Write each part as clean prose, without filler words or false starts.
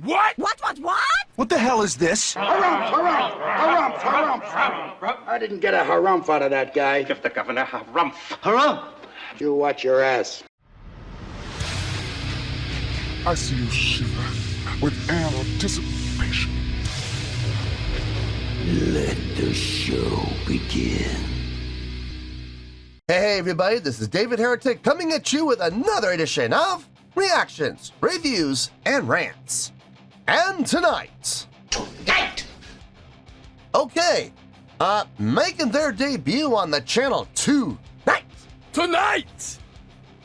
What? What? What the hell is this? Harumph. I didn't get a harumph out of that guy. Give the governor harumph. Harumph! You watch your ass. I see you shiver with anticipation. Let the show begin. Hey everybody, this is David Heretic coming at you with another edition of Reactions, Reviews, and Rants. And tonight... Okay, making their debut on the channel tonight,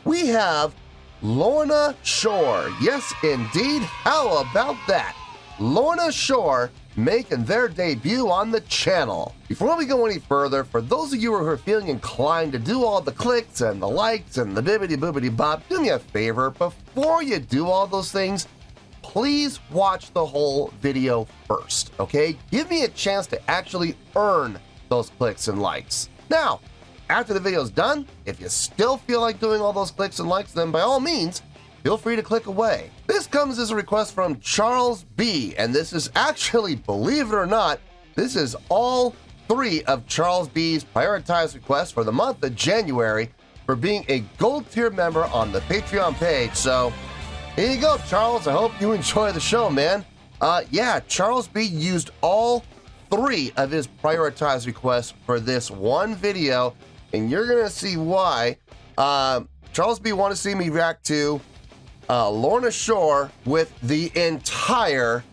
we have Lorna Shore. Yes, indeed. How about that? Lorna Shore making their debut on the channel. Before we go any further, for those of you who are feeling inclined to do all the clicks and the likes and the bibbity boobity bop, do me a favor. Before you do all those things, please watch the whole video first, okay? Give me a chance to actually earn those clicks and likes. Now, after the video's done, if you still feel like doing all those clicks and likes, then by all means, feel free to click away. This comes as a request from Charles B, and this is actually, believe it or not, this is all three of Charles B's prioritized requests for the month of January for being a gold tier member on the Patreon page. So here you go, Charles. I hope you enjoy the show, man. Yeah, Charles B used all three of his prioritized requests for this one video, and you're gonna see why. Charles B wanted to see me react to Lorna Shore with the entire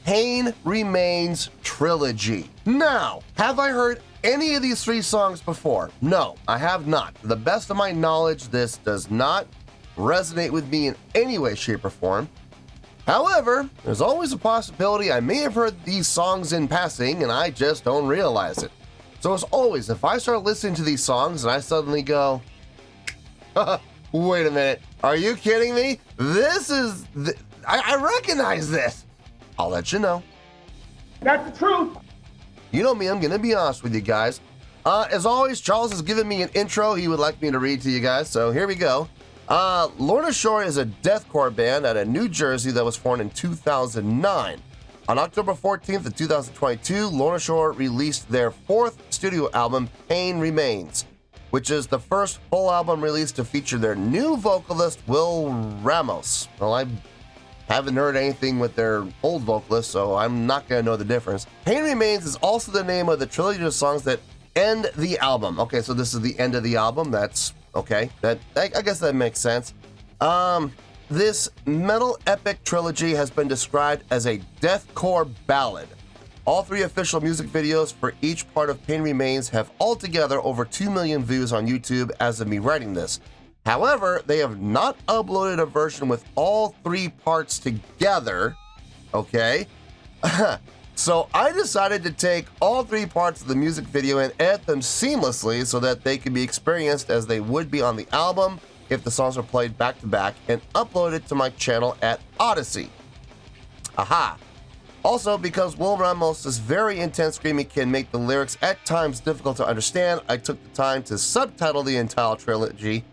Pain Remains Trilogy. Now, have I heard any of these three songs before? No, I have not. To the best of my knowledge, this does not resonate with me in any way, shape, or form. However, there's always a possibility I may have heard these songs in passing and I just don't realize it. So as always, if I start listening to these songs and I suddenly go, wait a minute, are you kidding me? This is, I recognize this. I'll let you know. That's the truth. You know me, I'm gonna be honest with you guys. As always, Charles has given me an intro he would like me to read to you guys, so here we go. Lorna Shore is a deathcore band out of New Jersey that was formed in 2009. On October 14th of 2022, Lorna Shore released their fourth studio album, Pain Remains, which is the first full album released to feature their new vocalist, Will Ramos. Well, I haven't heard anything with their old vocalist, so I'm not going to know the difference. Pain Remains is also the name of the trilogy of songs that end the album. Okay, so this is the end of the album. That's okay. I guess that makes sense. This metal epic trilogy has been described as a deathcore ballad. All three official music videos for each part of Pain Remains have altogether over 2 million views on YouTube as of me writing this. However, they have not uploaded a version with all three parts together, okay? So I decided to take all three parts of the music video and edit them seamlessly so that they can be experienced as they would be on the album if the songs were played back to back, and upload it to my channel at Odyssey. Aha! Also, because Will Ramos' very intense screaming can make the lyrics at times difficult to understand, I took the time to subtitle the entire trilogy,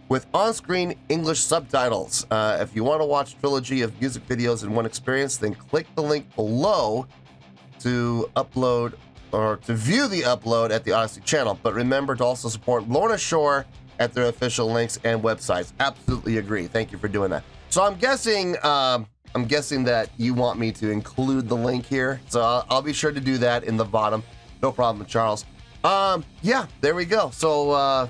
with on-screen English subtitles. If you want to watch a trilogy of music videos in one experience, then click the link below to upload or to view the upload at the Odyssey channel. But remember to also support Lorna Shore at their official links and websites. Absolutely agree. Thank you for doing that. So I'm guessing that you want me to include the link here, so I'll be sure to do that in the bottom. No problem, Charles. Yeah, there we go. So,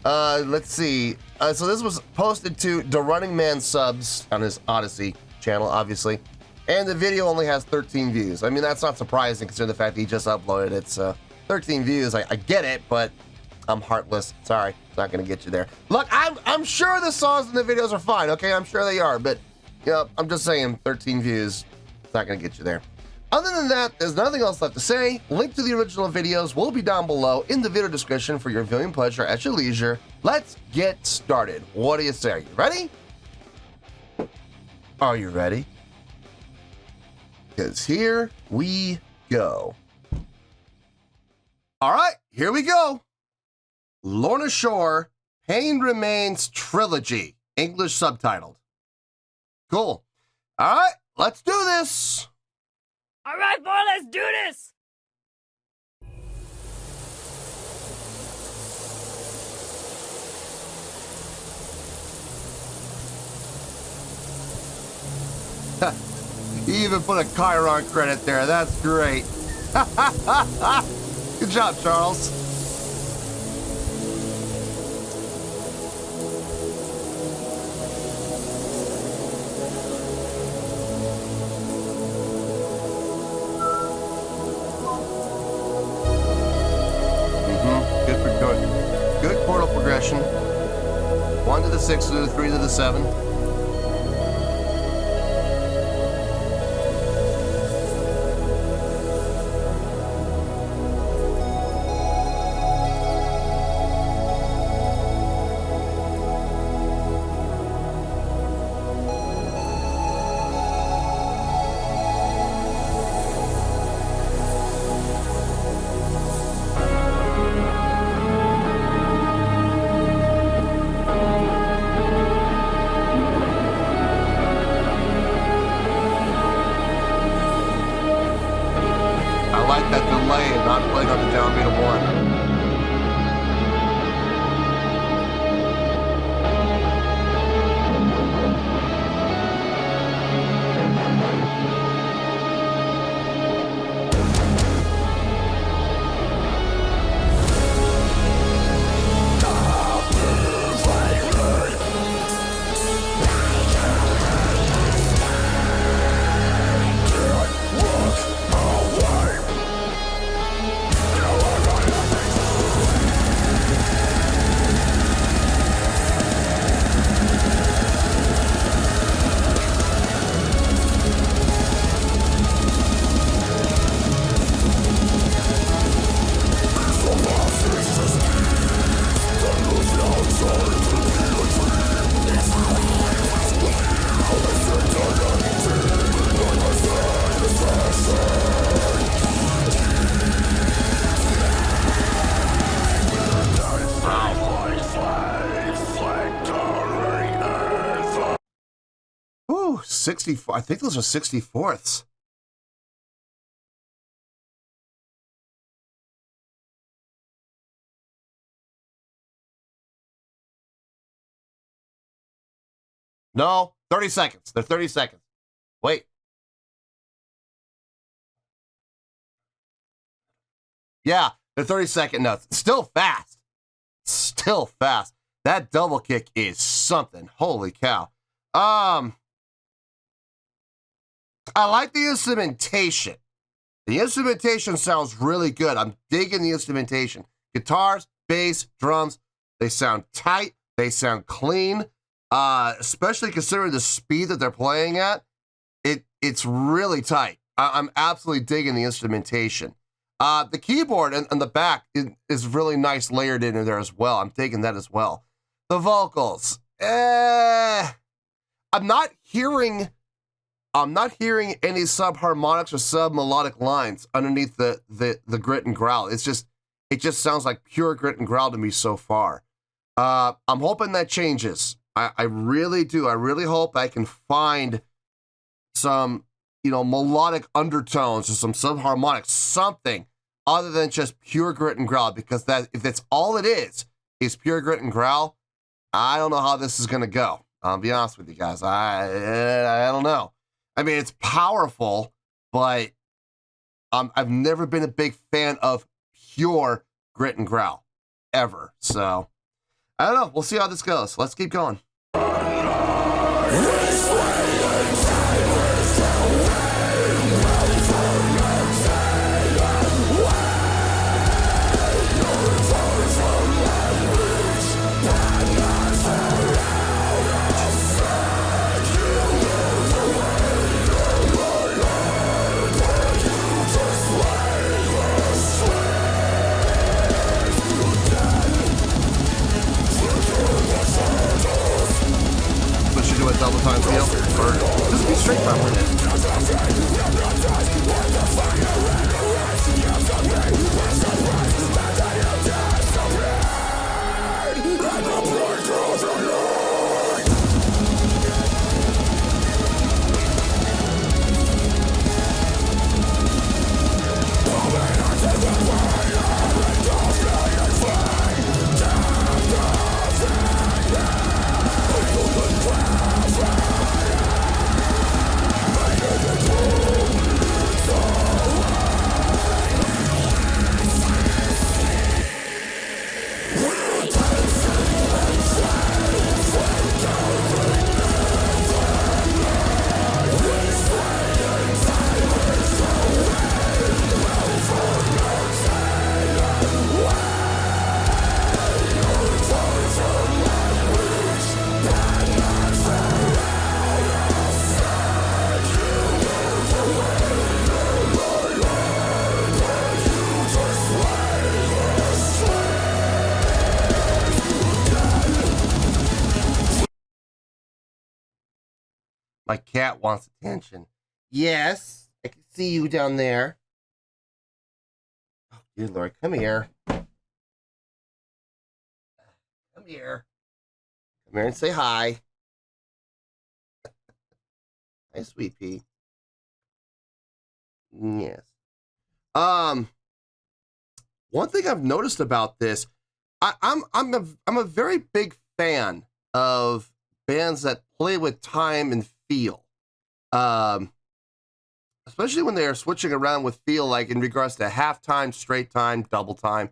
let's see. So this was posted to The Running Man subs on his Odyssey channel, obviously, and the video only has 13 views. I mean, that's not surprising considering the fact that he just uploaded it. So 13 views, I get it, but I'm heartless. Sorry, not gonna get you there. Look, I'm sure the songs and the videos are fine, okay? I'm sure they are, but you know, I'm just saying 13 views, it's not gonna get you there. Other than that, there's nothing else left to say. Link to the original videos will be down below in the video description for your viewing pleasure at your leisure. Let's get started. What do you say? Are you ready? Are you ready? Because here we go. All right, here we go. Lorna Shore, Pain Remains Trilogy. English subtitled. Cool. All right, let's do this. All right, boy, let's do this. You even put a Chiron credit there. That's great. Good job, Charles. Good chordal progression. 1 to the 6 to the 3 to the 7. Ooh, 64. I think those are 64ths. No, 30 seconds. They're 30 seconds. Wait. Yeah, they're 30-second notes. Still fast. Still fast. That double kick is something. Holy cow. I like the instrumentation. The instrumentation sounds really good. I'm digging the instrumentation. Guitars, bass, drums, they sound tight. They sound clean. Especially considering the speed that they're playing at. It's really tight. I'm absolutely digging the instrumentation. The keyboard and the back is really nice layered in there as well. I'm taking that as well. The vocals. I'm not hearing any subharmonics or submelodic lines underneath the grit and growl. It just sounds like pure grit and growl to me so far. I'm hoping that changes. I really do. I really hope I can find some, melodic undertones or some subharmonics, something other than just pure grit and growl, because if that's all it is pure grit and growl, I don't know how this is going to go. I'll be honest with you guys. I don't know. I mean, it's powerful, but I've never been a big fan of pure grit and growl, ever. So, I don't know. We'll see how this goes. Let's keep going. A double time feel, or just be straight from with it. My cat wants attention. Yes, I can see you down there. Oh, dear Lord, come here. Come here. Come here and say hi. Hi, sweet pea. Yes. One thing I've noticed about this, I'm a very big fan of bands that play with time and feel. Especially when they are switching around with feel, like in regards to halftime, straight time, double time.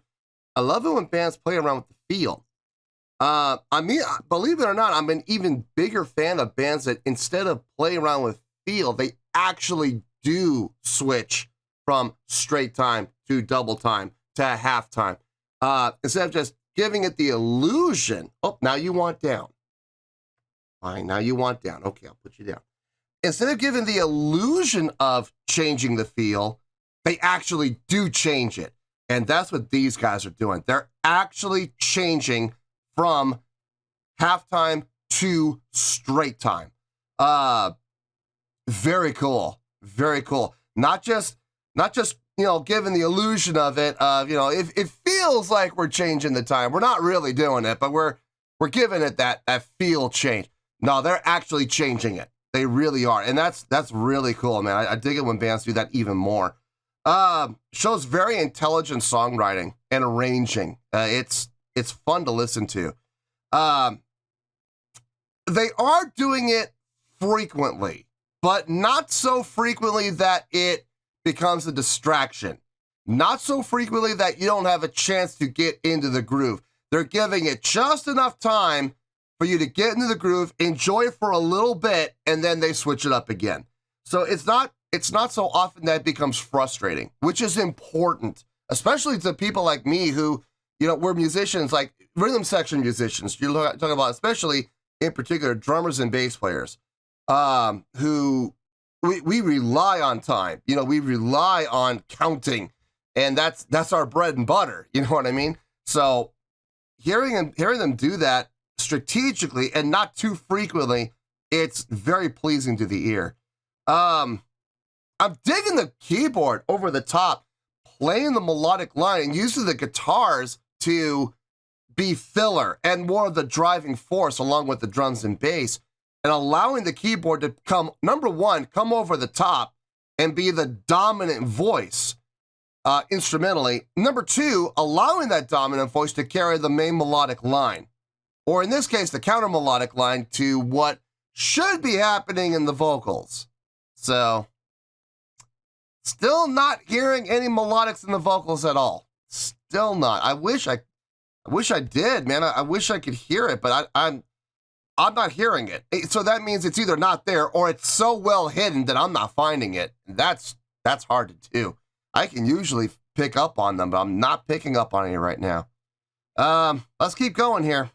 I love it when bands play around with the feel. I mean, believe it or not, I'm an even bigger fan of bands that instead of play around with feel, they actually do switch from straight time to double time to halftime. Instead of just giving it the illusion. Oh, now you want down. Fine, now you want down. Okay, I'll put you down. Instead of giving the illusion of changing the feel, they actually do change it. And that's what these guys are doing. They're actually changing from halftime to straight time. Very cool. Very cool. Not just, giving the illusion of it, it feels like we're changing the time. We're not really doing it, but we're giving it that feel change. No, they're actually changing it. They really are. And that's really cool, man. I dig it when bands do that even more. Shows very intelligent songwriting and arranging. It's fun to listen to. They are doing it frequently, but not so frequently that it becomes a distraction. Not so frequently that you don't have a chance to get into the groove. They're giving it just enough time for you to get into the groove, enjoy it for a little bit, and then they switch it up again. So it's not so often that it becomes frustrating, which is important, especially to people like me who, we're musicians, like rhythm section musicians. You're talking about, especially in particular, drummers and bass players, who we rely on time. We rely on counting, and that's our bread and butter. You know what I mean? So hearing them do that strategically and not too frequently, it's very pleasing to the ear. I'm digging the keyboard over the top, playing the melodic line and using the guitars to be filler and more of the driving force along with the drums and bass, and allowing the keyboard to come over the top and be the dominant voice instrumentally. Number two, allowing that dominant voice to carry the main melodic line, or in this case, the counter melodic line to what should be happening in the vocals. So, still not hearing any melodics in the vocals at all. Still not. I wish I did, man. I wish I could hear it, but I'm not hearing it. So that means it's either not there or it's so well hidden that I'm not finding it. That's hard to do. I can usually pick up on them, but I'm not picking up on any right now. Let's keep going here.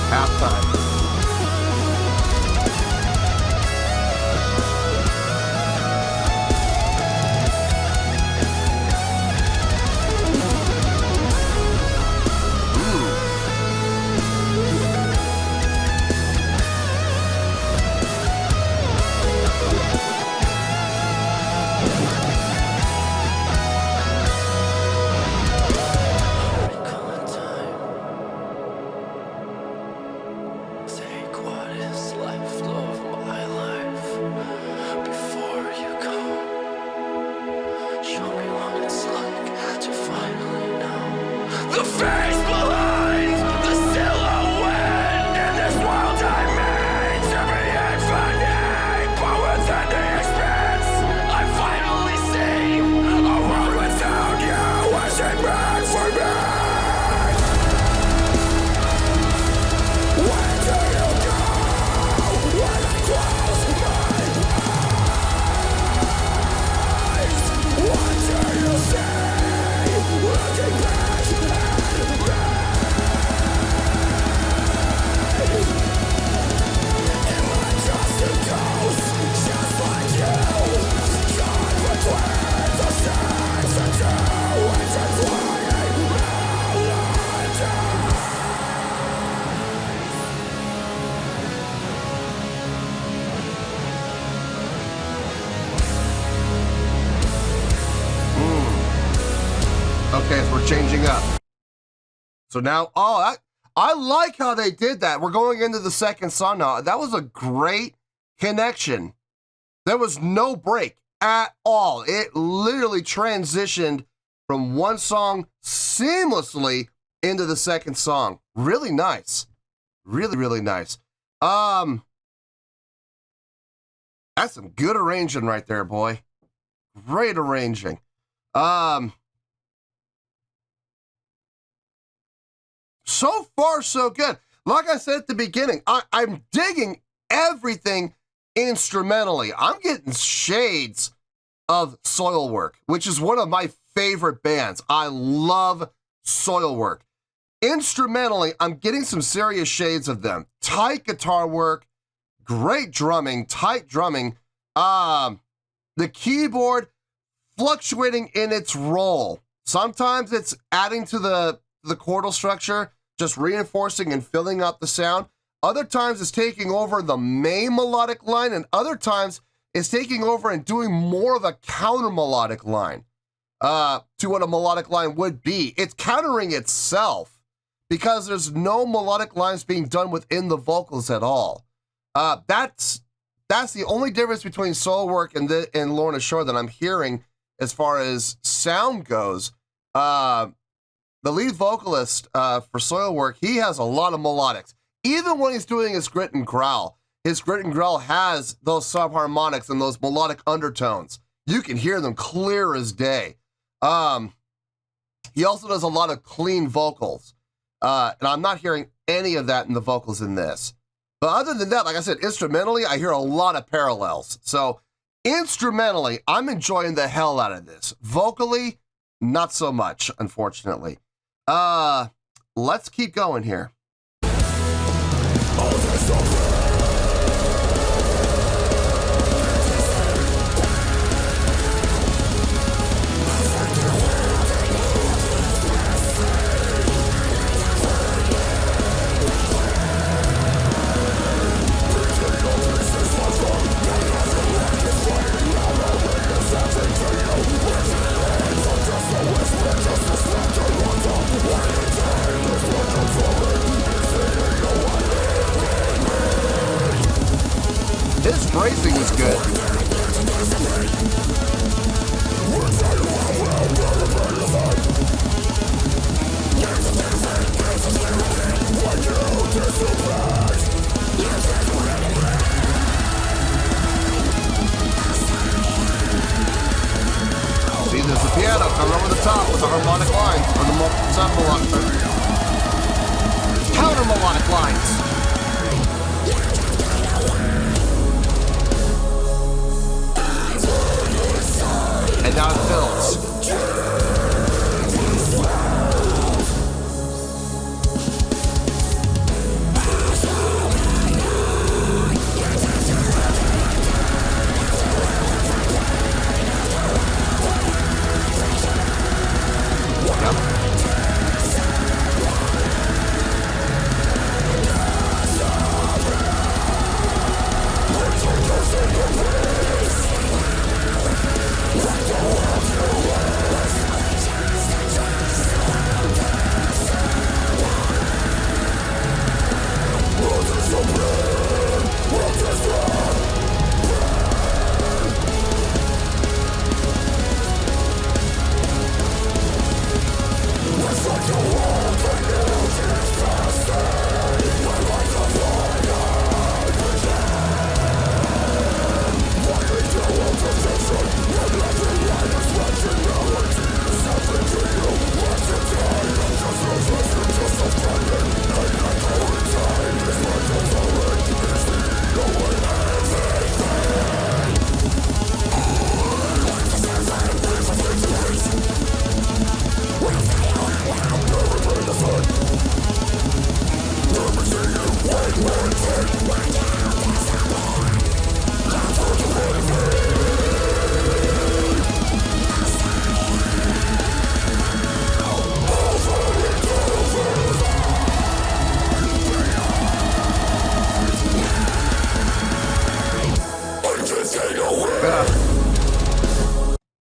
Halftime. changing up. So now, I like how they did that. We're going into the second song now. That was a great connection. There was no break at all. It literally transitioned from one song seamlessly into the second song. Really nice. Really, really nice. That's some good arranging right there, boy. Great arranging. So far, so good. Like I said at the beginning, I'm digging everything instrumentally. I'm getting shades of Soilwork, which is one of my favorite bands. I love Soilwork. Instrumentally, I'm getting some serious shades of them. Tight guitar work, great drumming, tight drumming. The keyboard fluctuating in its role. Sometimes it's adding to the chordal structure, just reinforcing and filling out the sound. Other times it's taking over the main melodic line, and other times it's taking over and doing more of a counter melodic line to what a melodic line would be. It's countering itself because there's no melodic lines being done within the vocals at all. That's the only difference between Soilwork and Lorna Shore that I'm hearing as far as sound goes. The lead vocalist for Soilwork, he has a lot of melodics. Even when he's doing his grit and growl has those subharmonics and those melodic undertones. You can hear them clear as day. He also does a lot of clean vocals. And I'm not hearing any of that in the vocals in this. But other than that, like I said, instrumentally, I hear a lot of parallels. So instrumentally, I'm enjoying the hell out of this. Vocally, not so much, unfortunately. Let's keep going here. His phrasing is good. See, there's the piano coming over the top with the harmonic lines, or the counter melodic lines. And now it builds.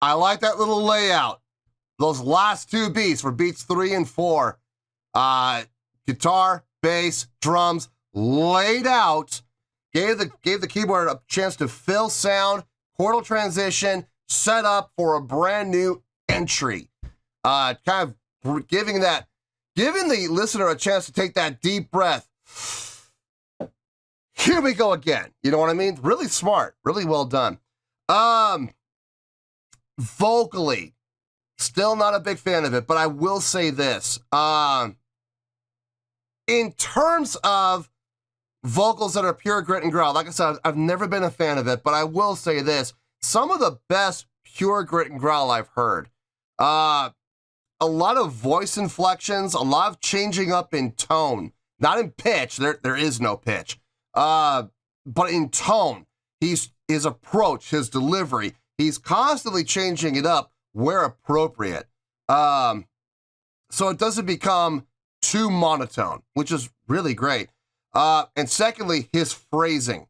I like that little layout. those last two beats for beats 3 and 4. Guitar, bass, drums laid out, gave the keyboard a chance to fill sound, chordal transition, set up for a brand new entry. Kind of giving the listener a chance to take that deep breath. Here we go again. You know what I mean? Really smart, really well done. Vocally, still not a big fan of it, but I will say this. In terms of vocals that are pure grit and growl, like I said, I've never been a fan of it, but I will say this. Some of the best pure grit and growl I've heard. A lot of voice inflections, a lot of changing up in tone. Not in pitch, there is no pitch. But in tone, his approach, his delivery, he's constantly changing it up where appropriate. So it doesn't become too monotone, which is really great. And secondly, his phrasing.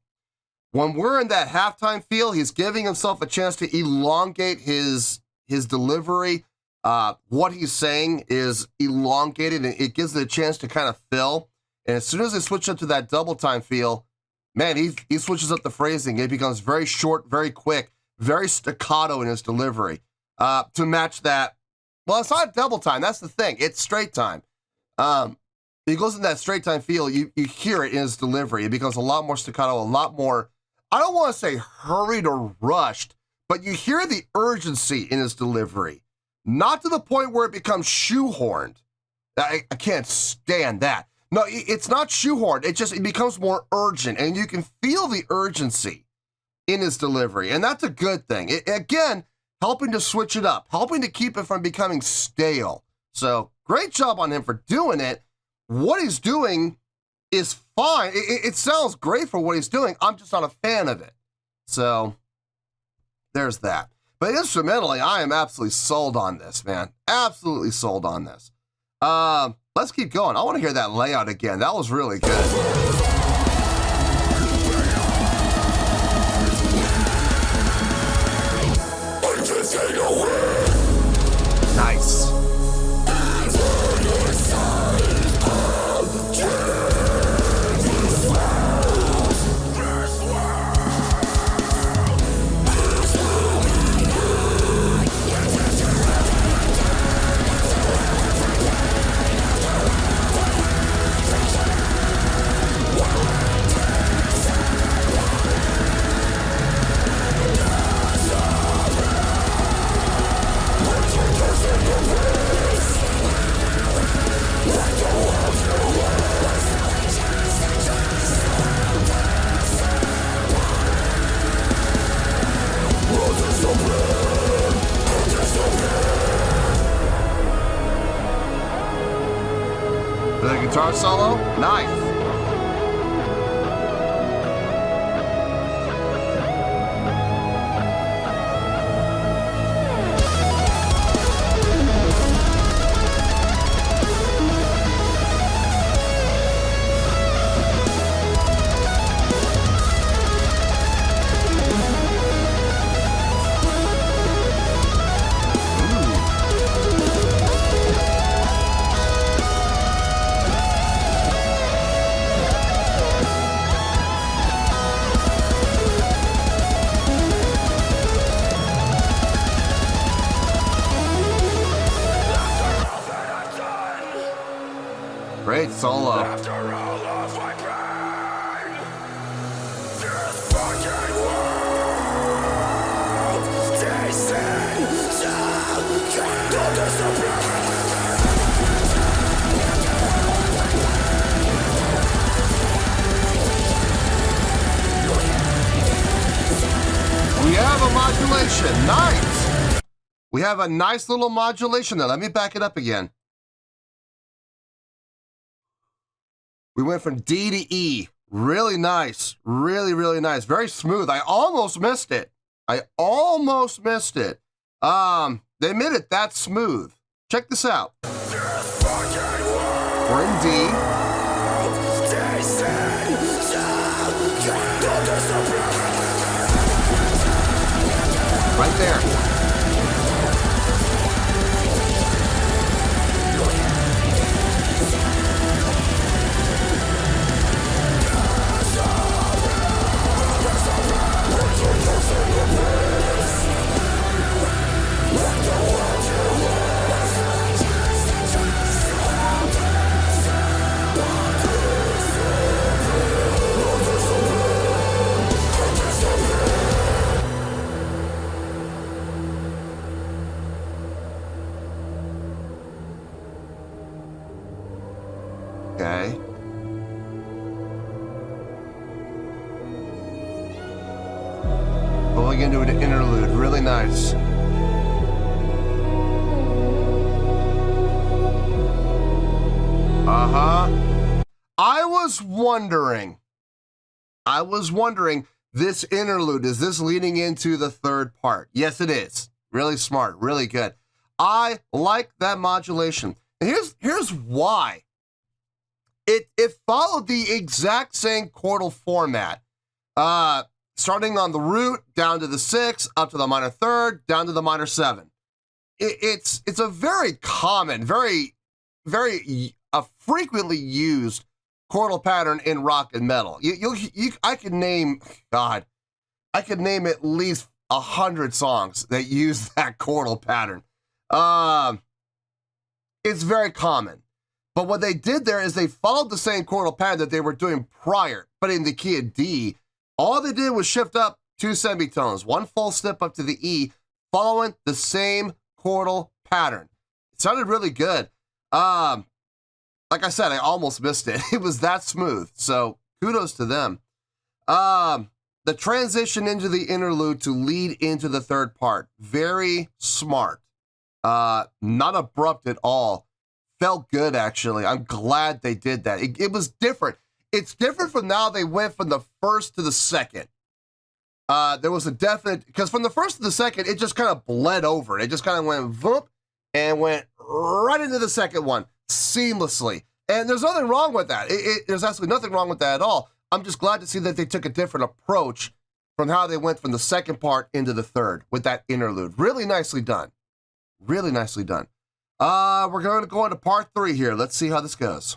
When we're in that halftime feel, he's giving himself a chance to elongate his delivery. What he's saying is elongated, and it gives it a chance to kind of fill. And as soon as they switch up to that double time feel, man, he switches up the phrasing. It becomes very short, very quick, very staccato in his delivery. To match that, well, it's not double time. That's the thing. It's straight time. He goes in that straight time feel. You hear it in his delivery. It becomes a lot more staccato, a lot more, I don't want to say hurried or rushed, but you hear the urgency in his delivery. Not to the point where it becomes shoehorned. I can't stand that. No, it's not shoehorned. It becomes more urgent, and you can feel the urgency in his delivery, and that's a good thing. Again, helping to switch it up, helping to keep it from becoming stale. So great job on him for doing it. What he's doing is fine. It sounds great for what he's doing. I'm just not a fan of it. So there's that. But instrumentally, I am absolutely sold on this, man. Absolutely sold on this. Let's keep going. I want to hear that layout again. That was really good. Nice. The guitar solo, nice. Great solo. We have a modulation. Nice. We have a nice little modulation there. Let me back it up again. We went from D to E. Really nice. Really, really nice. Very smooth. I almost missed it. They made it that smooth. Check this out. We're in D. Right there. Going into an interlude, really nice. I was wondering, this interlude, is this leading into the third part? Yes, it is. Really smart, really good. I like that modulation. And here's why. It followed the exact same chordal format. Starting on the root, down to the 6, up to the minor third, down to the minor 7. It's a very common, very frequently used chordal pattern in rock and metal. I could name at least 100 songs that use that chordal pattern. It's very common. But what they did there is they followed the same chordal pattern that they were doing prior, but in the key of D. All they did was shift up 2 semitones, 1 full step up to the E, following the same chordal pattern. It sounded really good. Like I said, I almost missed it. It was that smooth, so kudos to them. The transition into the interlude to lead into the third part, very smart. Not abrupt at all. Felt good, actually. I'm glad they did that. It was different. It's different from now. They went from the first to the second. There was a definite, because from the first to the second, it just kind of bled over. It just kind of went voop and went right into the second one seamlessly. And there's nothing wrong with that. There's absolutely nothing wrong with that at all. I'm just glad to see that they took a different approach from how they went from the second part into the third with that interlude. Really nicely done. Really nicely done. We're going to go into part 3 here. Let's see how this goes.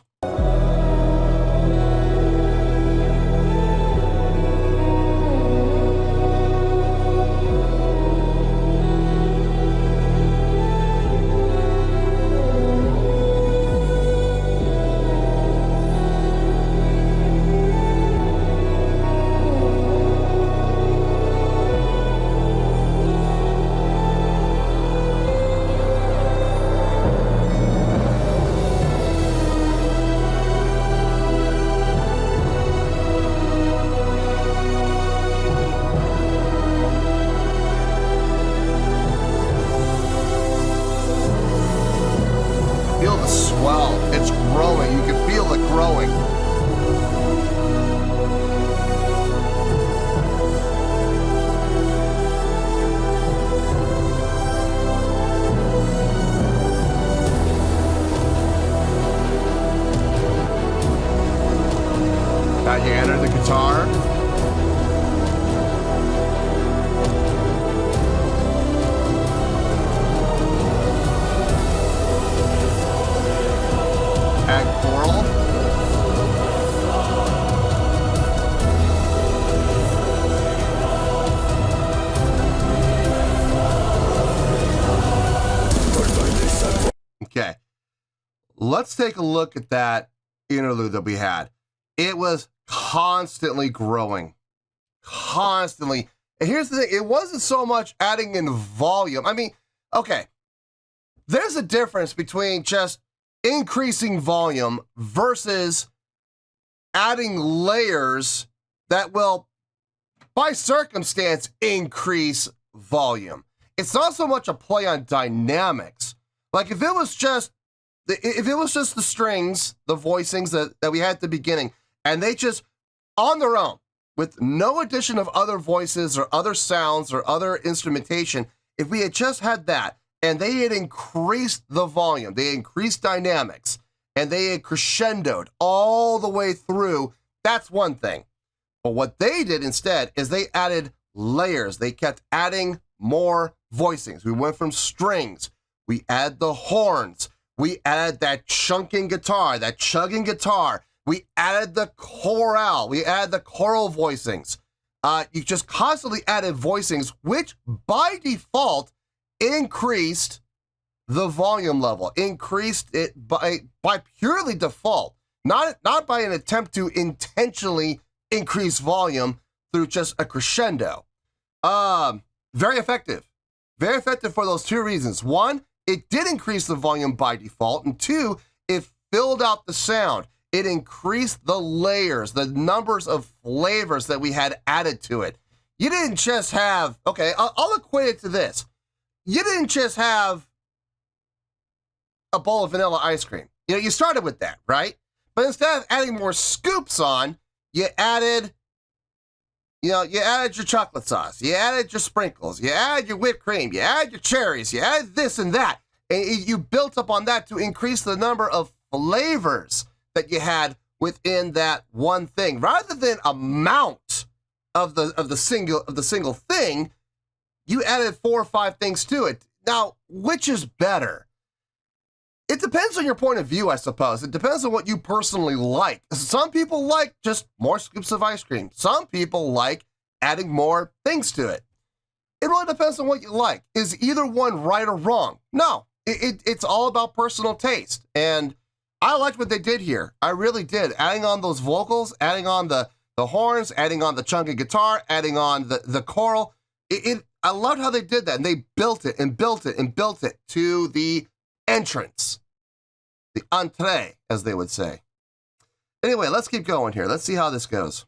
Let's take a look at that interlude that we had. It was constantly growing. Constantly. And here's the thing. It wasn't so much adding in volume. I mean, okay. There's a difference between just increasing volume versus adding layers that will, by circumstance, increase volume. It's not so much a play on dynamics. Like if it was just the strings, the voicings that we had at the beginning, and they just, on their own, with no addition of other voices or other sounds or other instrumentation, if we had just had that, and they had increased the volume, they increased dynamics, and they had crescendoed all the way through, that's one thing. But what they did instead is they added layers. They kept adding more voicings. We went from strings, we add the horns, we added that chunking guitar, that chugging guitar. We added the chorale. We added the choral voicings. You just constantly added voicings, which by default increased the volume level, increased it by purely default, not by an attempt to intentionally increase volume through just a crescendo. Very effective for those two reasons. One, it did increase the volume by default, and two, it filled out the sound. It increased the layers, the numbers of flavors that we had added to it. you didn't just have, okay, I'll equate it to this. You didn't just have a bowl of vanilla ice cream. You know, you started with that, right? But instead of adding more scoops on, you added your chocolate sauce, you added your sprinkles, you added your whipped cream, you added your cherries, you added this and that. And you built up on that to increase the number of flavors that you had within that one thing. Rather than amount of the single thing, you added 4 or 5 things to it. Now, which is better? It depends on your point of view, I suppose. It depends on what you personally like. Some people like just more scoops of ice cream. Some people like adding more things to it. It really depends on what you like. Is either one right or wrong? No, it's all about personal taste. And I liked what they did here. I really did. Adding on those vocals, adding on the horns, adding on the chunky guitar, adding on the choral. I loved how they did that. And they built it and built it and built it to the entrance, the entree, as they would say. Anyway, let's keep going here. Let's see how this goes.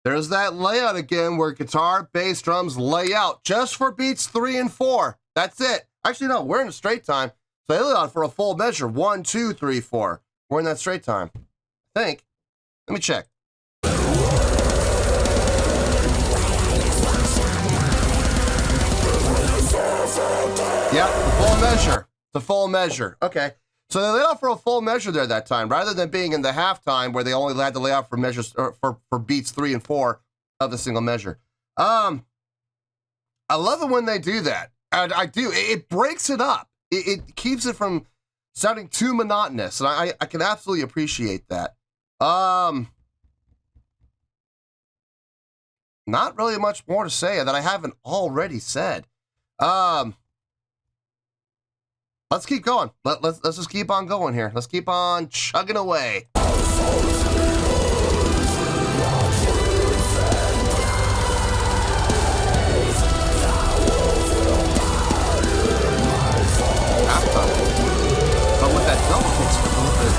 There's that layout again where guitar, bass, drums lay out just for beats 3 and 4. That's it. Actually, no, we're in a straight time. So they lay out for a full measure. 1, 2, 3, 4. We're in that straight time. I think. Let me check. Yeah, the full measure. The full measure. Okay. So they laid out for a full measure there that time, rather than being in the halftime where they only had to lay out for measures or for beats 3 and 4 of the single measure. I love it when they do that. I do. It breaks it up. It keeps it from sounding too monotonous, and I can absolutely appreciate that. Not really much more to say that I haven't already said. Let's keep going. Let's just keep on going here. Let's keep on chugging away. But with that double kick, it's a little bit,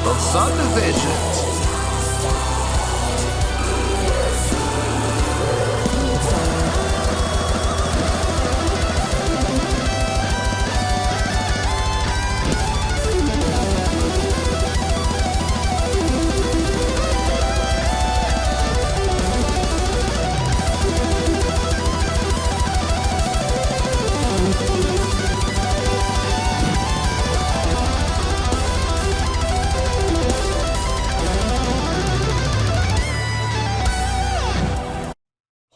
Those subdivisions.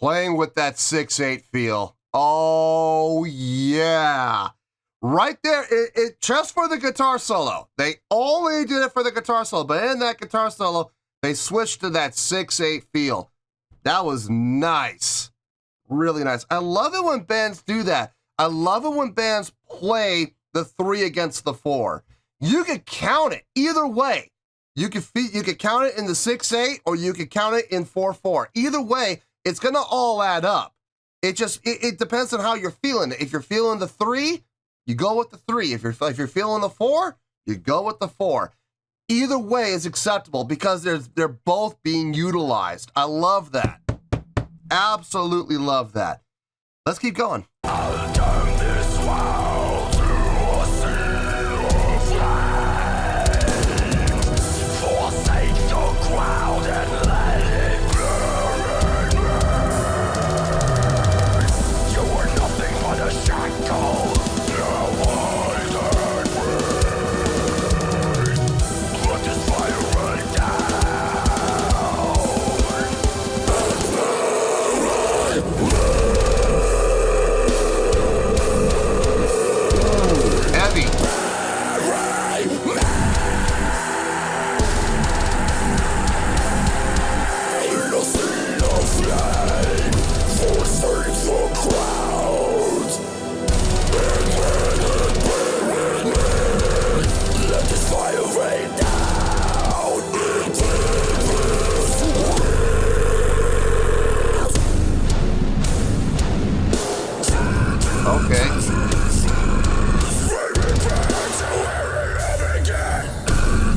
Playing with that 6/8 feel. Oh, yeah. Right there, it just for the guitar solo. They only did it for the guitar solo, but in that guitar solo, they switched to that 6/8 feel. That was nice. Really nice. I love it when bands do that. I love it when bands play the 3 against the 4. You could count it either way. You could count it in the 6/8 or you could count it in 4/4. Either way, it's gonna all add up. It depends on how you're feeling it. If you're feeling the 3, you go with the 3. If you're feeling the 4, you go with the 4. Either way is acceptable because they're both being utilized. I love that. Absolutely love that. Let's keep going. I'll turn this world to a sea of flame. Forsake the crowd and let it burn. You were nothing but a shackle. Now I can breathe. Let this fire run Heavy. Okay.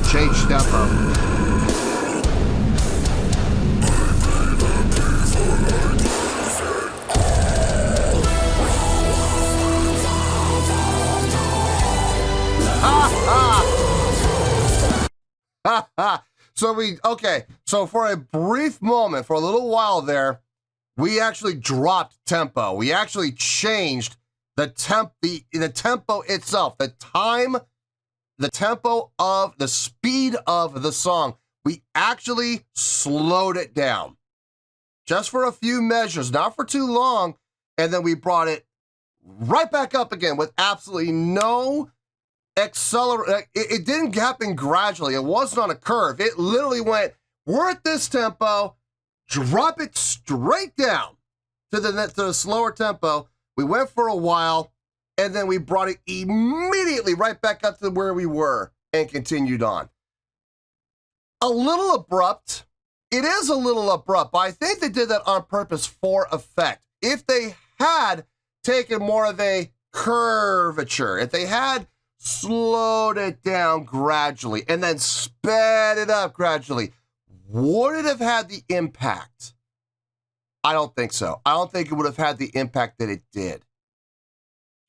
Change tempo. So for a brief moment, for a little while there, we actually dropped tempo. We actually changed the tempo itself, the tempo of the speed of the song. We actually slowed it down just for a few measures, not for too long. And then we brought it right back up again with absolutely no acceleration. It didn't happen gradually. It wasn't on a curve. It literally went, we're at this tempo, drop it straight down to the slower tempo. We went for a while, and then we brought it immediately right back up to where we were and continued on. A little abrupt. It is a little abrupt, but I think they did that on purpose for effect. If they had taken more of a curvature, if they had slowed it down gradually and then sped it up gradually, would it have had the impact? I don't think so. I don't think it would have had the impact that it did.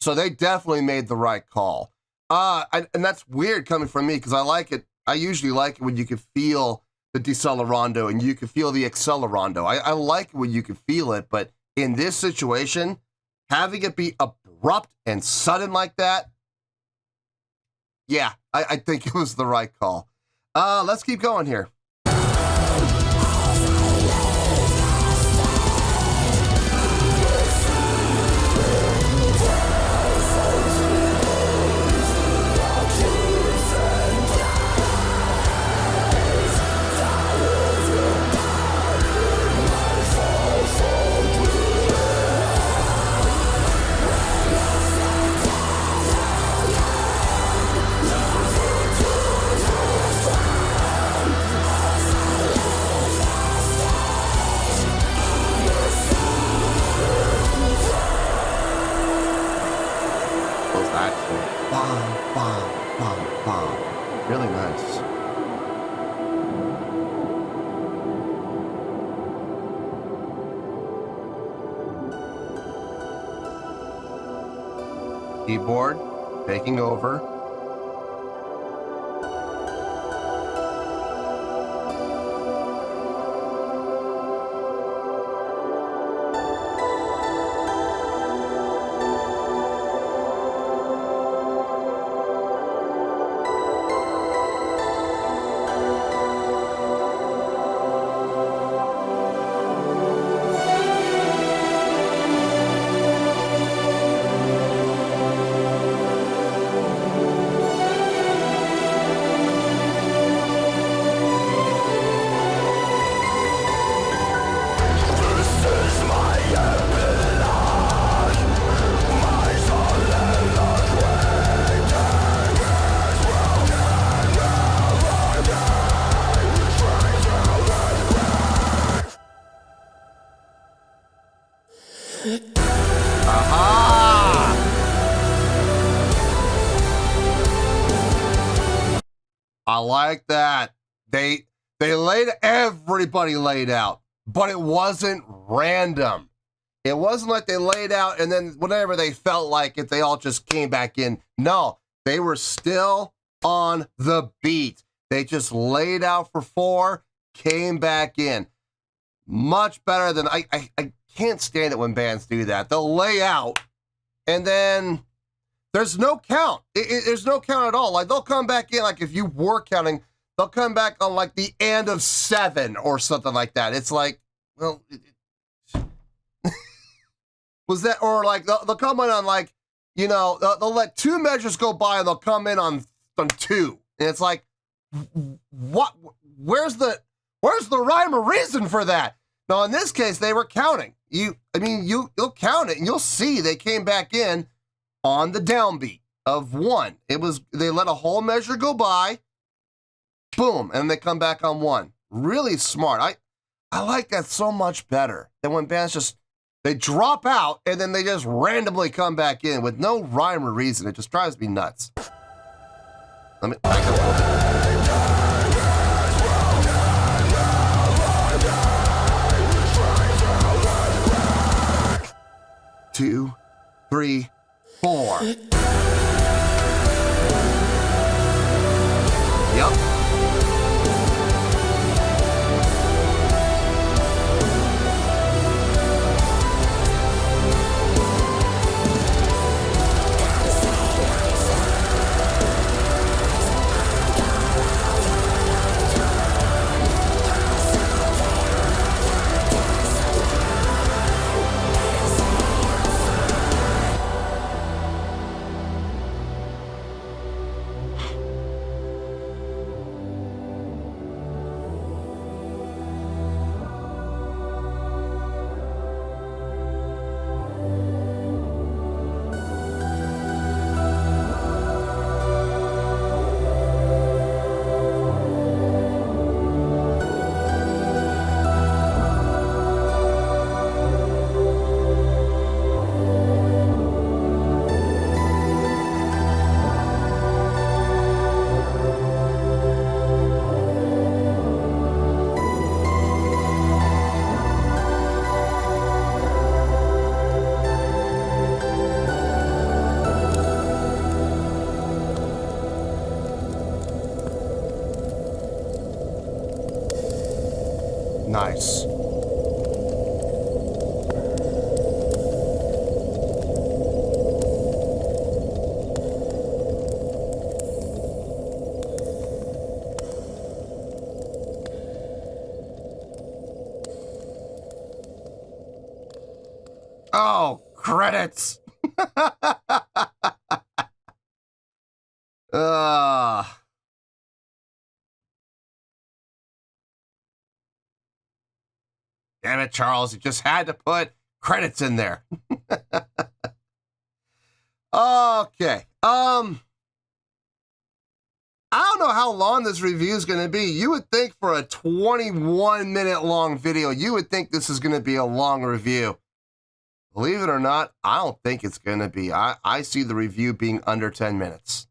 So they definitely made the right call. And that's weird coming from me because I like it. I usually like it when you can feel the decelerando and you can feel the accelerando. I like it when you can feel it, but in this situation, having it be abrupt and sudden like that, yeah, I think it was the right call. Let's keep going here. Really nice. Keyboard taking over. Aha! I like that. Everybody laid out, but it wasn't random. It wasn't like they laid out and then whatever they felt like if they all just came back in. No, they were still on the beat. They just laid out for 4, came back in. Much better than, I can't stand it when bands do that. They'll lay out and then there's no count. There's no count at all. Like they'll come back in, like if you were counting, they'll come back on like the end of 7 or something like that. It's like, well, was that, or like they'll come in on like, you know, they'll let 2 measures go by and they'll come in on 2. And it's like, what, where's the rhyme or reason for that? Now, in this case, they were counting. You'll count it and you'll see they came back in on the downbeat of 1. They let a whole measure go by, boom, and they come back on 1. Really smart. I like that so much better than when bands they drop out and then they just randomly come back in with no rhyme or reason. It just drives me nuts. Let me back up. 2, 3, 4. Yep. Nice. Oh, credits. Damn it, Charles, you just had to put credits in there. Okay. I don't know how long this review is going to be. You would think for a 21-minute long video, you would think this is going to be a long review. Believe it or not, I don't think it's going to be. I see the review being under 10 minutes.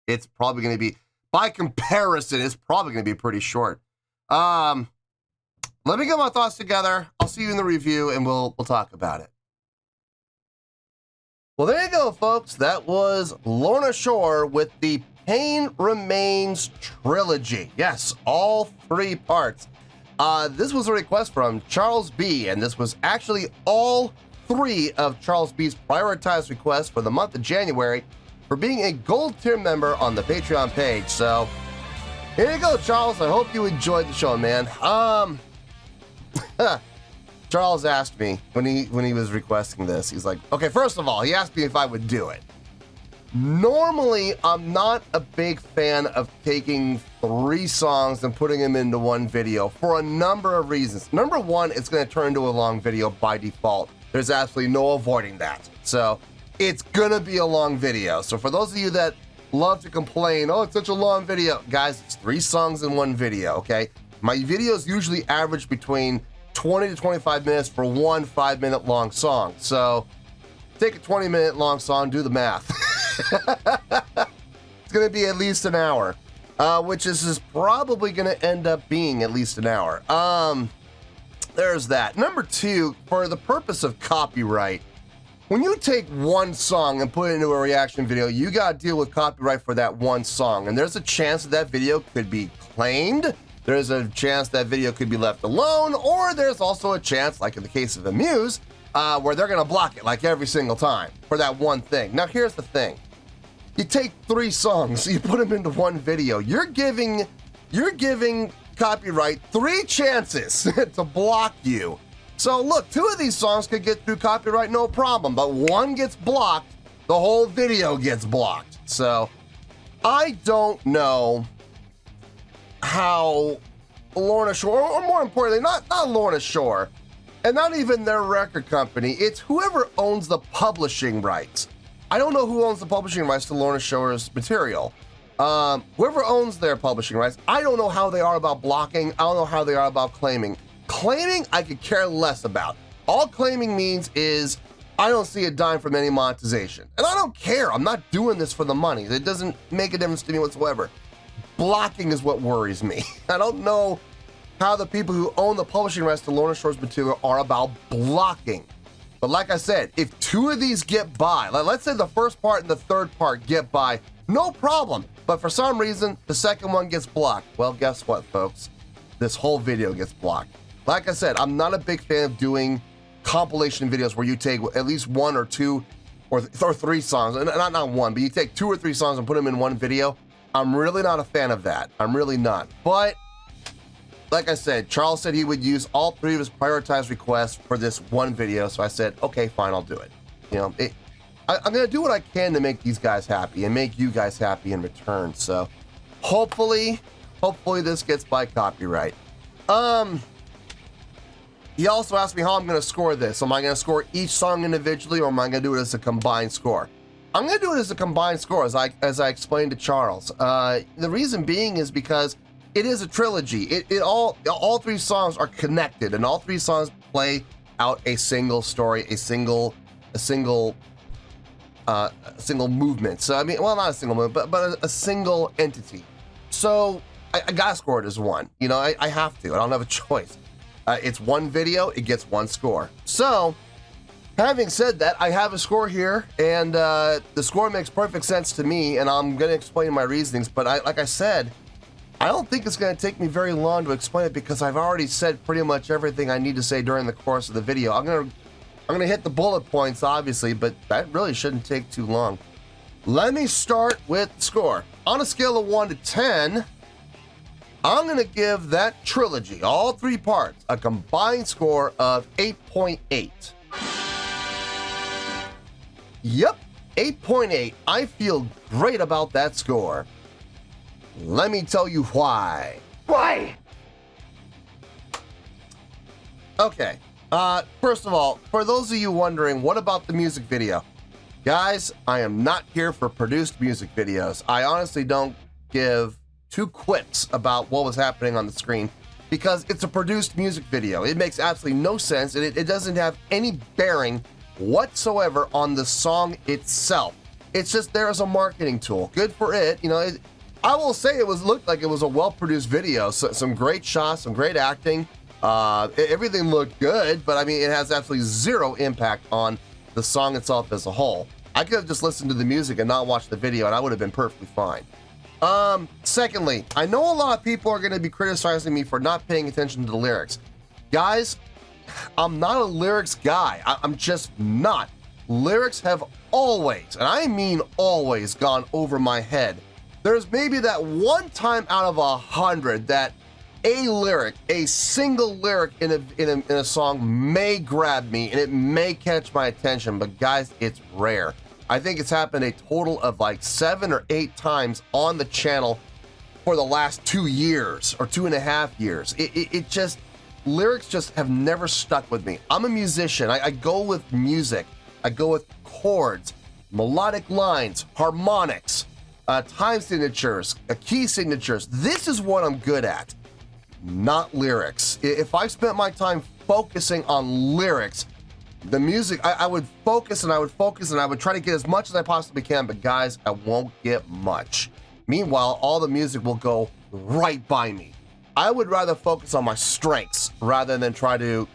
It's probably going to be, by comparison, it's probably going to be pretty short. Let me get my thoughts together. I'll see you in the review, and we'll talk about it. Well, there you go, folks. That was Lorna Shore with the Pain Remains Trilogy. Yes, all 3 parts. This was a request from Charles B., and this was actually all 3 of Charles B.'s prioritized requests for the month of January for being a gold tier member on the Patreon page. So, here you go, Charles. I hope you enjoyed the show, man. Charles asked me when he was requesting this. He's like, okay, first of all, he asked me if I would do it. Normally, I'm not a big fan of taking 3 songs and putting them into one video for a number of reasons. Number one, it's going to turn into a long video by default. There's absolutely no avoiding that. So it's going to be a long video. So for those of you that love to complain, oh, it's such a long video, guys, it's 3 songs in one video, okay? My videos usually average between 20 to 25 minutes for one 5-minute long song. So take a 20-minute long song, do the math. It's going to be at least an hour, which is probably going to end up being at least an hour. There's that. Number two, for the purpose of copyright, when you take one song and put it into a reaction video, you got to deal with copyright for that one song. And there's a chance that video could be claimed. There's a chance that video could be left alone, or there's also a chance, like in the case of Amuse, where they're going to block it like every single time for that one thing. Now, here's the thing. You take 3 songs, you put them into one video. You're giving copyright 3 chances to block you. So look, 2 of these songs could get through copyright no problem, but one gets blocked, the whole video gets blocked. So I don't know how Lorna Shore, or more importantly, not Lorna Shore, and not even their record company, it's whoever owns the publishing rights. I don't know who owns the publishing rights to Lorna Shore's material. Whoever owns their publishing rights, I don't know how they are about blocking. I don't know how they are about claiming. Claiming, I could care less about. All claiming means is I don't see a dime from any monetization. And I don't care. I'm not doing this for the money. It doesn't make a difference to me whatsoever. Blocking is what worries me. I don't know how the people who own the publishing rights to Lorna Shore's material are about blocking. But like I said, if 2 of these get by, let's say the first part and the third part get by, no problem. But for some reason, the second one gets blocked. Well, guess what, folks? This whole video gets blocked. Like I said, I'm not a big fan of doing compilation videos where you take at least 1 or 2 or 3 songs, and not one, but you take 2 or 3 songs and put them in one video. I'm really not a fan of that. I'm really not. But like I said, Charles said he would use all 3 of his prioritized requests for this one video, so I said, okay, fine, I'll do it. You know, I'm gonna do what I can to make these guys happy and make you guys happy in return. So hopefully this gets by copyright. He also asked me how I'm gonna score this. Am I gonna score each song individually, or am I gonna do it as a combined score? I'm gonna do it as a combined score, as I explained to Charles. The reason being is because it is a trilogy. All 3 songs are connected, and all 3 songs play out a single story, a single movement. So I mean, well, not a single movement, but a single entity. So I gotta score it as one. You know, I have to. I don't have a choice. It's one video, it gets 1 score. So having said that, I have a score here, and the score makes perfect sense to me, and I'm gonna explain my reasonings. But like I said, I don't think it's going to take me very long to explain it, because I've already said pretty much everything I need to say during the course of the video. I'm gonna hit the bullet points, obviously, but that really shouldn't take too long. Let me start with the score. On a scale of 1 to 10, I'm going to give that trilogy, all 3 parts, a combined score of 8.8. Yep, 8.8. I feel great about that score. Let me tell you why. Why? Okay, first of all, for those of you wondering, what about the music video? Guys, I am not here for produced music videos. I honestly don't give 2 quips about what was happening on the screen, because it's a produced music video. It makes absolutely no sense, and it doesn't have any bearing whatsoever on the song itself. It's just there as a marketing tool. Good for it. You know, I will say it looked like it was a well-produced video. So, some great shots, some great acting. Everything looked good, but I mean, it has absolutely 0 impact on the song itself as a whole. I could have just listened to the music and not watched the video, and I would have been perfectly fine. Secondly, I know a lot of people are going to be criticizing me for not paying attention to the lyrics. Guys, I'm not a lyrics guy. I'm just not. Lyrics have always, and I mean always, gone over my head. There's maybe that one time out of 100 that a single lyric in a song may grab me and it may catch my attention, but guys, it's rare. I think it's happened a total of like 7 or 8 times on the channel for the last 2 years or 2.5 years. Lyrics just have never stuck with me. I'm a musician. I go with music. I go with chords, melodic lines, harmonics, time signatures, key signatures. This is what I'm good at, not lyrics. If I spent my time focusing on lyrics, the music, I would focus and I would focus and I would try to get as much as I possibly can, but guys, I won't get much. Meanwhile, all the music will go right by me. I would rather focus on my strengths rather than try to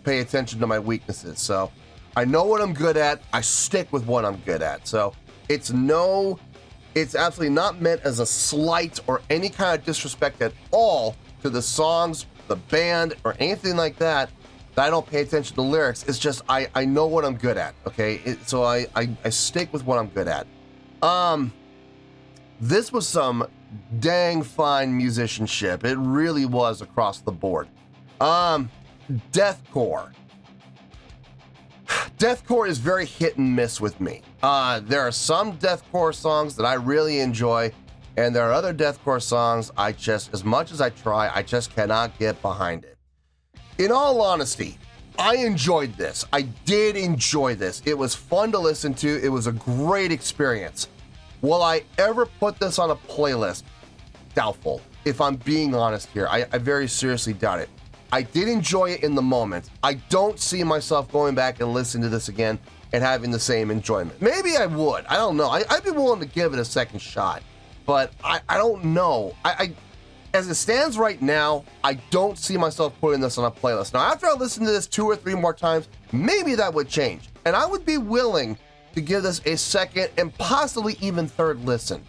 pay attention to my weaknesses. So I know what I'm good at. I stick with what I'm good at. So it's absolutely not meant as a slight or any kind of disrespect at all to the songs, the band, or anything like that I don't pay attention to lyrics. It's just I know what I'm good at, okay? So I stick with what I'm good at. This was some dang fine musicianship. It really was across the board. Deathcore. Deathcore is very hit and miss with me. There are some deathcore songs that I really enjoy, and there are other deathcore songs I just, as much as I try, I just cannot get behind it. In all honesty, I enjoyed this. I did enjoy this. It was fun to listen to. It was a great experience. Will I ever put this on a playlist? Doubtful. If I'm being honest here, I very seriously doubt it. I did enjoy it in the moment. I don't see myself going back and listening to this again and having the same enjoyment. Maybe I would. I don't know. I'd be willing to give it a second shot, but I don't know. As it stands right now, I don't see myself putting this on a playlist. Now, after I listen to this 2 or 3 more times, maybe that would change. And I would be willing to give this a second and possibly even third listen.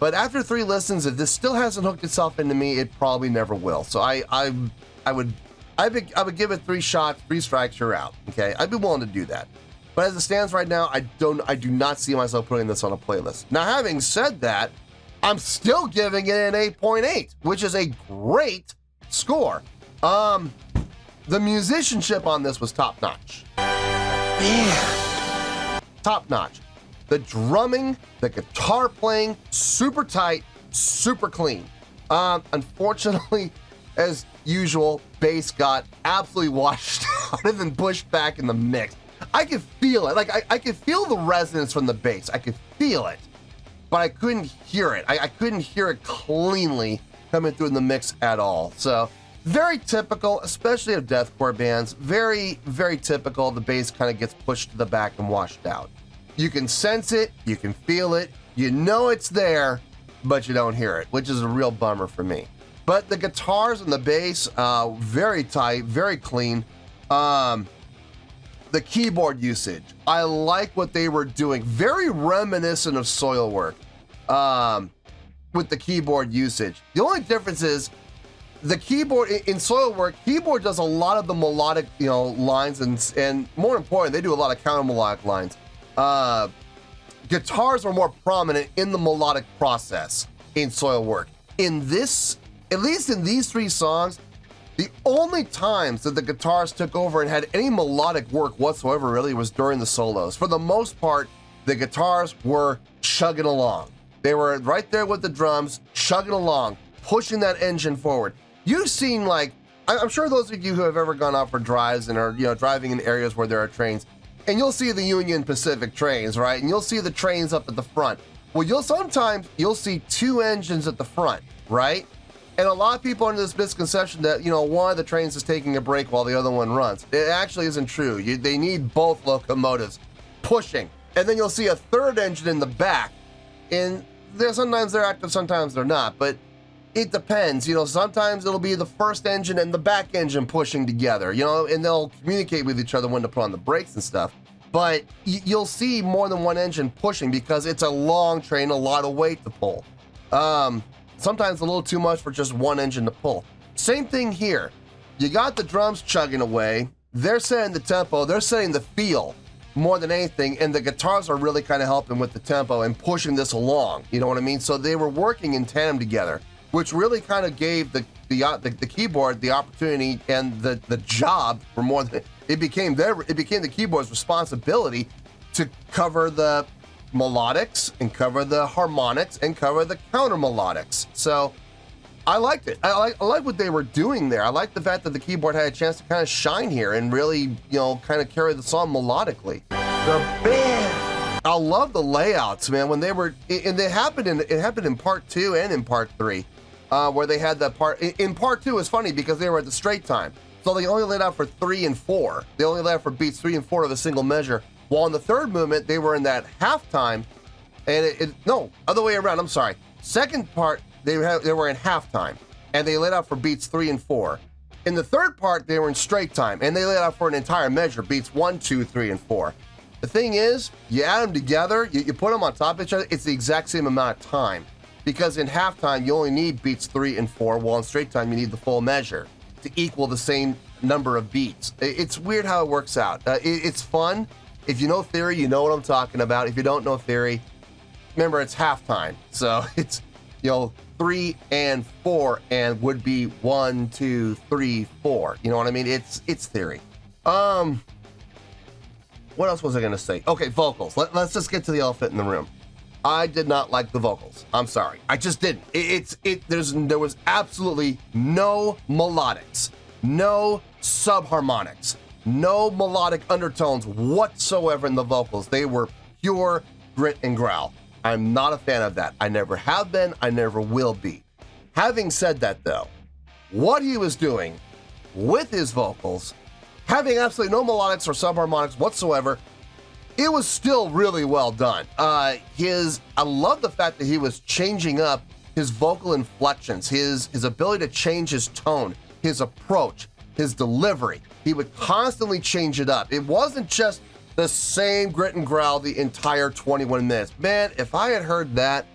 But after 3 listens, if this still hasn't hooked itself into me, it probably never will. So I would give it 3 shots, 3 strikes, you're out. Okay, I'd be willing to do that. But as it stands right now, I do not see myself putting this on a playlist. Now, having said that, I'm still giving it an 8.8, which is a great score. The musicianship on this was top notch. Man. Top notch. The drumming, the guitar playing, super tight, super clean. Unfortunately, as usual, bass got absolutely washed out and then pushed back in the mix. I could feel it. Like, I could feel the resonance from the bass. I could feel it, but I couldn't hear it. I couldn't hear it cleanly coming through in the mix at all. So very typical, especially of deathcore bands. Very, very typical. The bass kind of gets pushed to the back and washed out. You can sense it, you can feel it, you know it's there, but you don't hear it, which is a real bummer for me. But the guitars and the bass, very tight, very clean. The keyboard usage, I like what they were doing. Very reminiscent of Soilwork with the keyboard usage. The only difference is the keyboard in Soilwork, keyboard does a lot of the melodic, lines, and more important, they do a lot of counter melodic lines. Guitars are more prominent in the melodic process in Soilwork. In this, at least in these 3 songs, the only times that the guitars took over and had any melodic work whatsoever really was during the solos. For the most part, the guitars were chugging along. They were right there with the drums, chugging along, pushing that engine forward. You've seen, like, I'm sure those of you who have ever gone out for drives and are, driving in areas where there are trains, and you'll see the Union Pacific trains, right? And you'll see the trains up at the front. Well, sometimes you'll see 2 engines at the front, right? And a lot of people are under this misconception that, one of the trains is taking a break while the other one runs. It actually isn't true. They need both locomotives pushing. And then you'll see a 3rd engine in the back. And sometimes they're active, sometimes they're not. But it depends. Sometimes it'll be the first engine and the back engine pushing together, and they'll communicate with each other when to put on the brakes and stuff. But you'll see more than one engine pushing because it's a long train, a lot of weight to pull. Sometimes a little too much for just one engine to pull. Same thing here. You got the drums chugging away. They're setting the tempo. They're setting the feel more than anything. And the guitars are really kind of helping with the tempo and pushing this along. You know what I mean? So they were working in tandem together, which really kind of gave the keyboard the opportunity and the job for more than it became the keyboard's responsibility to cover the melodics and cover the harmonics and cover the counter melodics. So I liked it. I like what they were doing there. I like the fact that the keyboard had a chance to kind of shine here and really, kind of carry the song melodically. The band. I love the layouts, man. When they were, and it happened in part 2 and in part 3, where they had that part. In part 2, it's funny because they were at the straight time. So they only laid out for 3 and 4. They only laid out for beats 3 and 4 of a single measure. While in the third movement, they were in that halftime, and no, other way around, I'm sorry. Second part, they were in halftime, and they laid out for beats 3 and 4. In the third part, they were in straight time, and they laid out for an entire measure, beats 1, 2, 3, and 4. The thing is, you add them together, you put them on top of each other, it's the exact same amount of time. Because in halftime, you only need beats 3 and 4, while in straight time, you need the full measure to equal the same number of beats. It's weird how it works out. It's fun. If you know theory, you know what I'm talking about. If you don't know theory, remember it's halftime. So it's, 3 and 4 and would be 1, 2, 3, 4. You know what I mean? It's theory. What else was I gonna say? Okay, vocals. Let's just get to the elephant in the room. I did not like the vocals. I'm sorry. I just didn't. There was absolutely no melodics, no subharmonics, no melodic undertones whatsoever in the vocals. They were pure grit and growl. I'm not a fan of that. I never have been. I never will be. Having said that, though, what he was doing with his vocals, having absolutely no melodics or subharmonics whatsoever, it was still really well done. I love the fact that he was changing up his vocal inflections, his ability to change his tone, his approach, his delivery. He would constantly change it up. It wasn't just the same grit and growl the entire 21 minutes. Man, if I had heard that,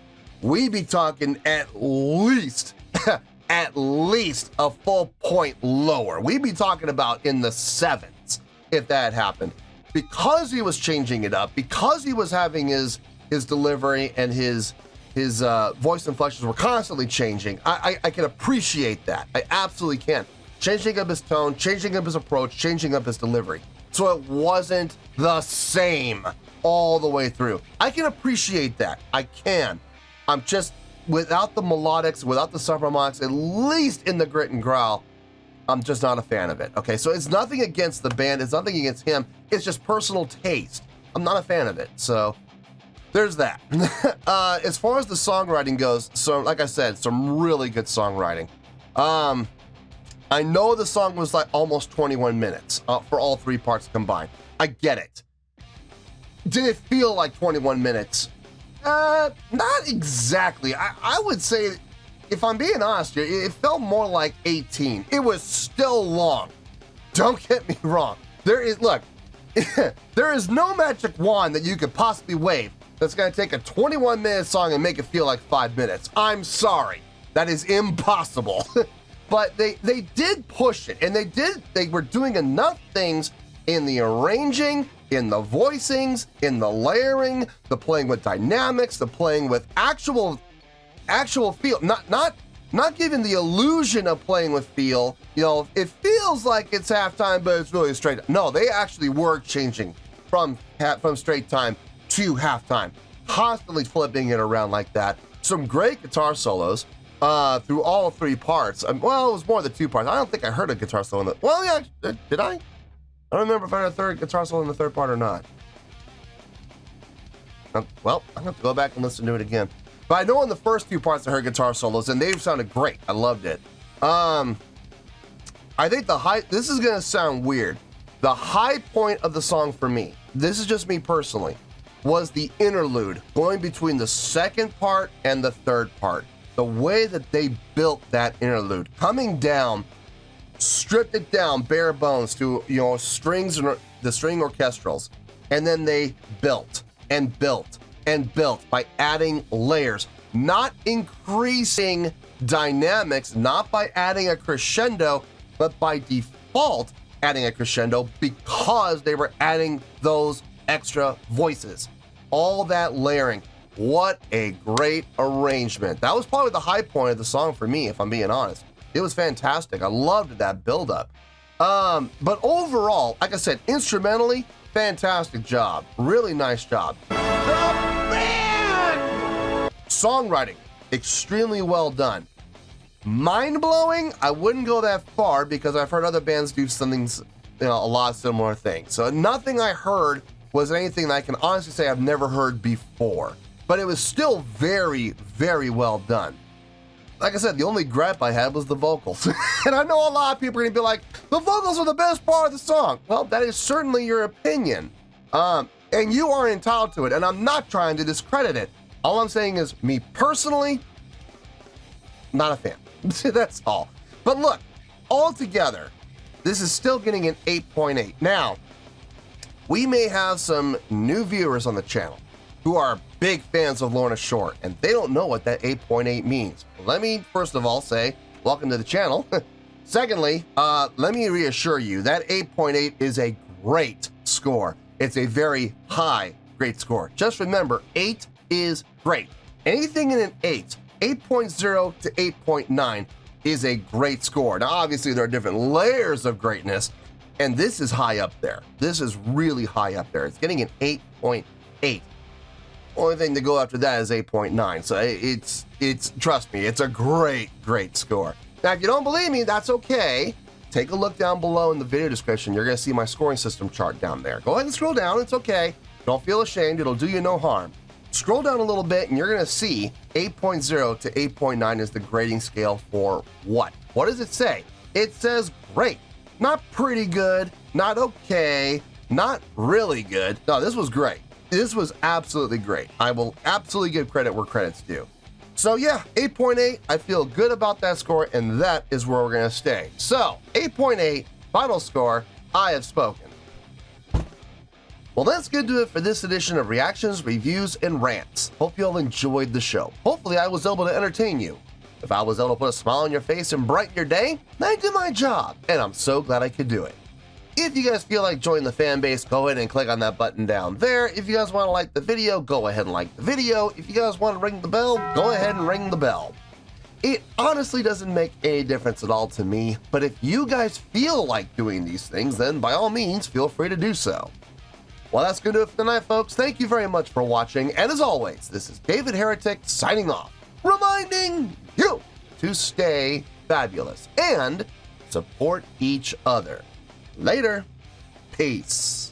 we'd be talking at least a full point lower. We'd be talking about in the 7s if that had happened. Because he was changing it up, because he was having his delivery and his voice inflections were constantly changing, I can appreciate that. I absolutely can. Changing up his tone, changing up his approach, changing up his delivery. So it wasn't the same all the way through. I can appreciate that. I can. I'm just, without the melodics, without the subharmonics, at least in the grit and growl, I'm just not a fan of it. Okay, so it's nothing against the band. It's nothing against him. It's just personal taste. I'm not a fan of it. So there's that. As far as the songwriting goes, so like I said, some really good songwriting. I know the song was like almost 21 minutes for all 3 parts combined. I get it. Did it feel like 21 minutes? Not exactly. I would say, if I'm being honest here, it felt more like 18. It was still long. Don't get me wrong. There is no magic wand that you could possibly wave that's going to take a 21-minute song and make it feel like 5 minutes. I'm sorry. That is impossible. But they did push it, and they were doing enough things in the arranging, in the voicings, in the layering, the playing with dynamics, the playing with actual feel, not giving the illusion of playing with feel. It feels like it's halftime, but it's really straight. No, they actually were changing from straight time to halftime, constantly flipping it around like that. Some great guitar solos through all 3 parts. Well, it was more than 2 parts. I don't think I heard a guitar solo in the. Well, yeah, did I? I don't remember if I heard a third guitar solo in the 3rd part or not. Well, I'm gonna have to go back and listen to it again. But I know in the first 2 parts I heard guitar solos, and they've sounded great. I loved it. I think this is gonna sound weird. The high point of the song for me, this is just me personally, was the interlude going between the 2nd part and the 3rd part. The way that they built that interlude, coming down, stripped it down bare bones to strings and the string orchestrals, and then they built and built and built by adding layers, not increasing dynamics, not by adding a crescendo, but by default adding a crescendo because they were adding those extra voices. All that layering. What a great arrangement. That was probably the high point of the song for me, if I'm being honest. It was fantastic. I loved that buildup. But overall, like I said, instrumentally, fantastic job. Really nice job. Songwriting, extremely well done. Mind-blowing, I wouldn't go that far because I've heard other bands do something, a lot of similar things. So nothing I heard was anything that I can honestly say I've never heard before. But it was still very, very well done. like I said, the only gripe I had was the vocals. And I know a lot of people are going to be like, the vocals are the best part of the song. Well, that is certainly your opinion. And you are entitled to it, and I'm not trying to discredit it. All I'm saying is, me personally, not a fan. That's all. But look, altogether, this is still getting an 8.8. Now, we may have some new viewers on the channel who are big fans of Lorna Shore, and they don't know what that 8.8 means. Let me, first of all, say, welcome to the channel. Secondly, let me reassure you, that 8.8 is a great score. It's a very high great score. Just remember, 8 is great. Anything in an 8, 8.0 to 8.9 is a great score. Now, obviously, there are different layers of greatness, and this is high up there. This is really high up there. It's getting an 8.8. Only thing to go after that is 8.9. So it's trust me, it's a great score. Now, if you don't believe me, that's okay. Take a look down below in the video description. You're going to see my scoring system chart down there. Go ahead and scroll down. It's okay. Don't feel ashamed. It'll do you no harm. Scroll down a little bit, and you're going to see 8.0 to 8.9 is the grading scale for what? What does it say? It says great. Not pretty good, not okay, not really good. No, this was great. This was absolutely great. I will absolutely give credit where credit's due. So yeah, 8.8, I feel good about that score, and that is where we're going to stay. So, 8.8, final score, I have spoken. Well, that's good to it for this edition of Reactions, Reviews, and Rants. Hope you all enjoyed the show. Hopefully, I was able to entertain you. If I was able to put a smile on your face and brighten your day, then I did my job, and I'm so glad I could do it. If you guys feel like joining the fan base, go ahead and click on that button down there. If you guys want to like the video, go ahead and like the video. If you guys want to ring the bell, go ahead and ring the bell. It honestly doesn't make any difference at all to me, but if you guys feel like doing these things, then by all means, feel free to do so. Well, that's going to do it for tonight, folks. Thank you very much for watching, and as always, this is David Heretic signing off, reminding you to stay fabulous and support each other. Later. Peace.